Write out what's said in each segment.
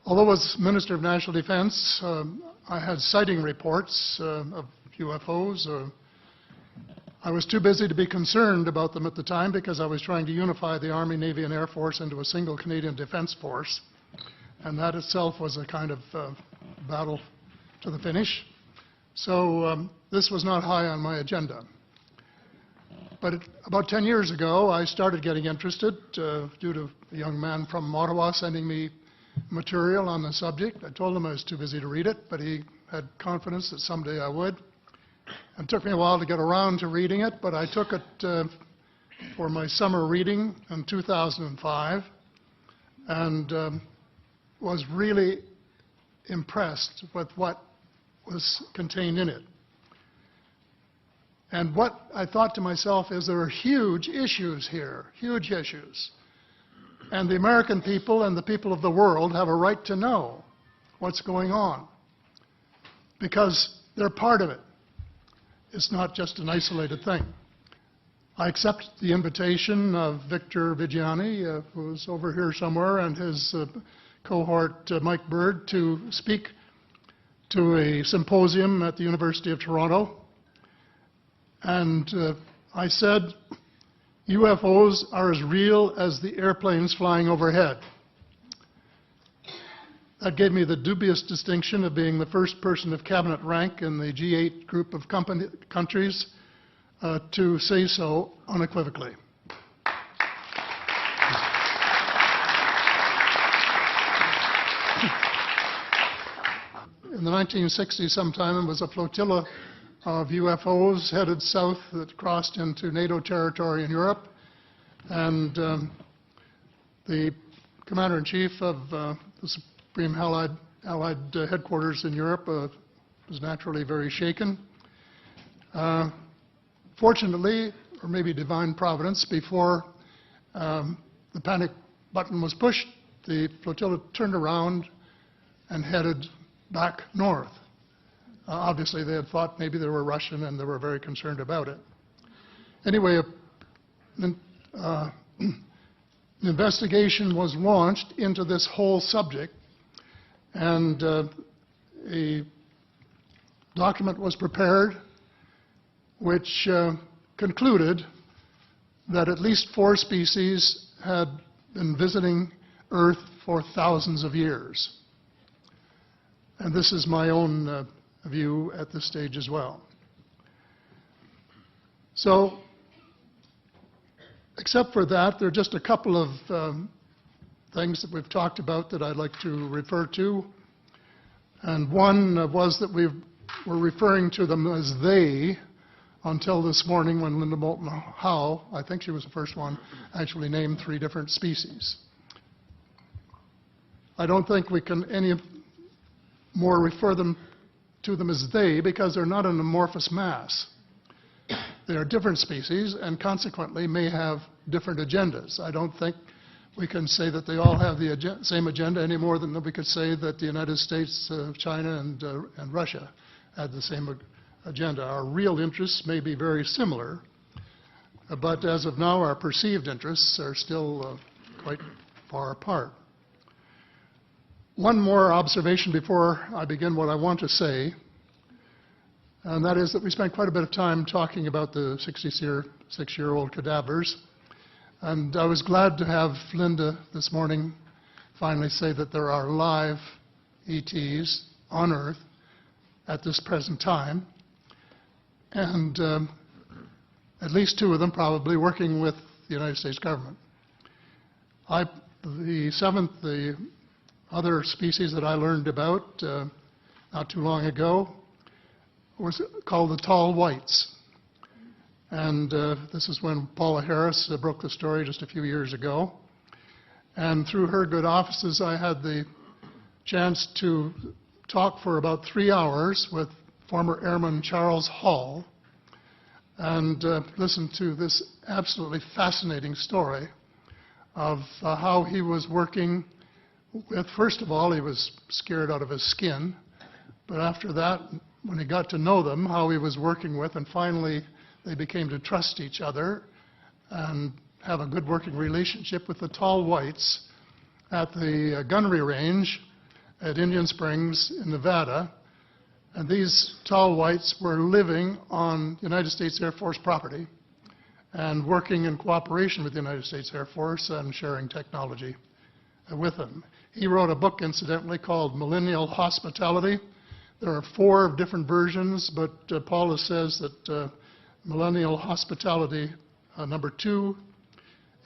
Although as Minister of National Defense, I had sighting reports of UFOs. I was too busy to be concerned about them at the time because I was trying to unify the Army, Navy, and Air Force into a single Canadian Defence Force. And that itself was a kind of battle to the finish. So this was not high on my agenda. But about 10 years ago, I started getting interested due to a young man from Ottawa sending me material on the subject. I told him I was too busy to read it, but he had confidence that someday I would. It took me a while to get around to reading it, but I took it for my summer reading in 2005 and was really impressed with what was contained in it. And what I thought to myself is there are huge issues here, huge issues. And the American people and the people of the world have a right to know what's going on because they're part of it. It's not just an isolated thing. I accept the invitation of Victor Vigiani, who's over here somewhere, and his cohort, Mike Bird, to speak to a symposium at the University of Toronto. And I said, UFOs are as real as the airplanes flying overhead. That gave me the dubious distinction of being the first person of cabinet rank in the G8 group of countries to say so unequivocally. In the 1960s sometime, it was a flotilla of UFOs headed south that crossed into NATO territory in Europe. And the Commander-in-Chief of the Supreme Allied Headquarters in Europe was naturally very shaken. Fortunately, or maybe divine providence, before the panic button was pushed, the flotilla turned around and headed back north. Obviously, they had thought maybe they were Russian and they were very concerned about it. Anyway, an investigation was launched into this whole subject, and a document was prepared which concluded that at least 4 species had been visiting Earth for thousands of years. And this is my own view at this stage as well. So, except for that, there are just a couple of things that we've talked about that I'd like to refer to. And one was that we were referring to them as they until this morning when Linda Moulton Howe, I think she was the first one, actually named 3 different species. I don't think we can any more refer to them as they because they're not an amorphous mass. They are different species and consequently may have different agendas. I don't think we can say that they all have the same agenda any more than we could say that the United States, China, and Russia had the same agenda. Our real interests may be very similar, but as of now, our perceived interests are still quite far apart. One more observation before I begin what I want to say, and that is that we spent quite a bit of time talking about the 66-year-old cadavers. And I was glad to have Linda this morning finally say that there are live ETs on Earth at this present time, and at least 2 of them probably working with the United States government. The other species that I learned about not too long ago was called the tall whites. And this is when Paula Harris broke the story just a few years ago. And through her good offices, I had the chance to talk for about 3 hours with former Airman Charles Hall and listen to this absolutely fascinating story of how he was working with, first of all, he was scared out of his skin, but after that, when he got to know them, how he was working with, and finally they became to trust each other and have a good working relationship with the tall whites at the gunnery range at Indian Springs in Nevada, and these tall whites were living on United States Air Force property and working in cooperation with the United States Air Force and sharing technology with them. He wrote a book, incidentally, called Millennial Hospitality. There are 4 different versions, but Paula says that Millennial Hospitality number 2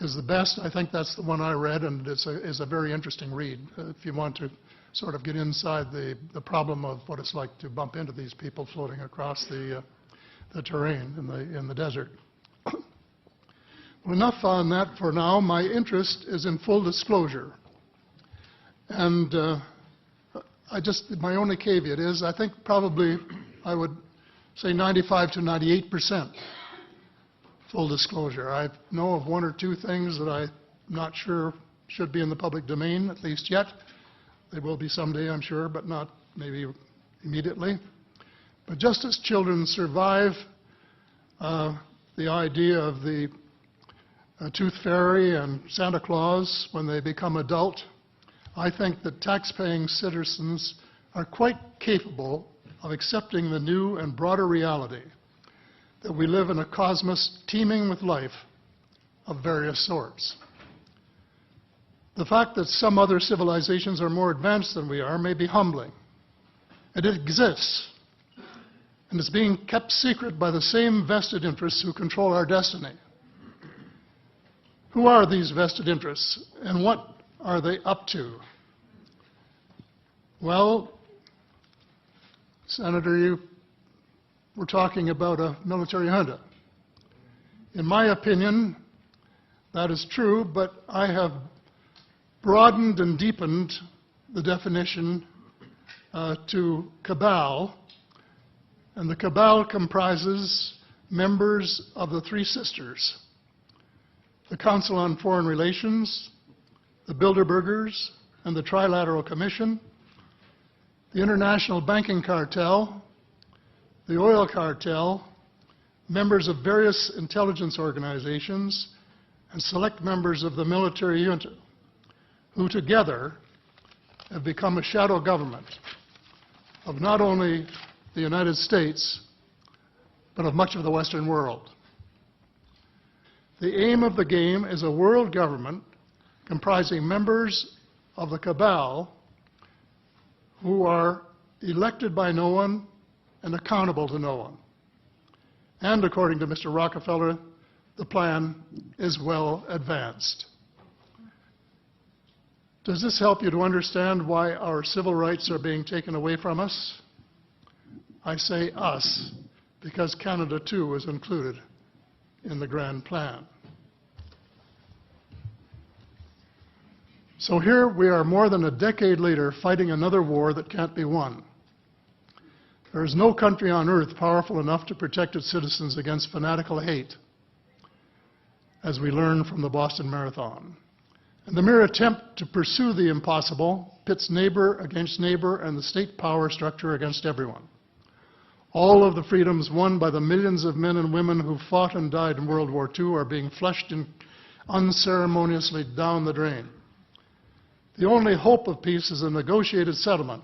is the best. I think that's the one I read, and it's a very interesting read if you want to sort of get inside the problem of what it's like to bump into these people floating across the terrain in the desert. Well, enough on that for now. My interest is in full disclosure. And my only caveat is I think probably I would say 95 to 98% full disclosure. I know of 1 or 2 things that I'm not sure should be in the public domain, at least yet. They will be someday, I'm sure, but not maybe immediately. But just as children survive the idea of the Tooth Fairy and Santa Claus when they become adult, I think that tax-paying citizens are quite capable of accepting the new and broader reality that we live in a cosmos teeming with life of various sorts. The fact that some other civilizations are more advanced than we are may be humbling. And it exists, and it's being kept secret by the same vested interests who control our destiny. Who are these vested interests, and what are they up to? Well, Senator, you were talking about a military junta. In my opinion, that is true, but I have broadened and deepened the definition to cabal, and the cabal comprises members of the 3 sisters: the Council on Foreign Relations, the Bilderbergers, and the Trilateral Commission, the International Banking Cartel, the Oil Cartel, members of various intelligence organizations, and select members of the military junta, who together have become a shadow government of not only the United States, but of much of the Western world. The aim of the game is a world government comprising members of the cabal who are elected by no one and accountable to no one. And according to Mr. Rockefeller, the plan is well advanced. Does this help you to understand why our civil rights are being taken away from us? I say us, because Canada too is included in the grand plan. So here we are more than a decade later fighting another war that can't be won. There is no country on earth powerful enough to protect its citizens against fanatical hate, as we learned from the Boston Marathon. And the mere attempt to pursue the impossible pits neighbor against neighbor and the state power structure against everyone. All of the freedoms won by the millions of men and women who fought and died in World War II are being flushed unceremoniously down the drain. The only hope of peace is a negotiated settlement.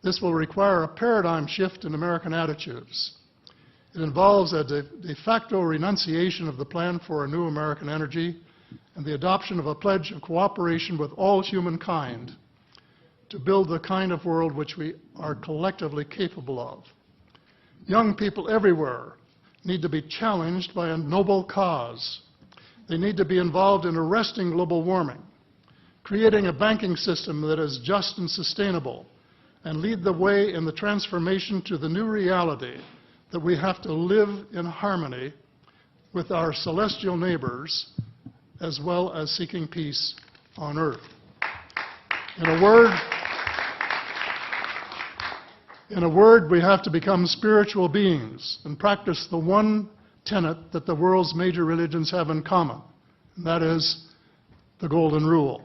This will require a paradigm shift in American attitudes. It involves a de facto renunciation of the plan for a new American energy and the adoption of a pledge of cooperation with all humankind to build the kind of world which we are collectively capable of. Young people everywhere need to be challenged by a noble cause. They need to be involved in arresting global warming, creating a banking system that is just and sustainable, and lead the way in the transformation to the new reality that we have to live in harmony with our celestial neighbors, as well as seeking peace on earth. In a word, we have to become spiritual beings and practice the one tenet that the world's major religions have in common, and that is the Golden Rule.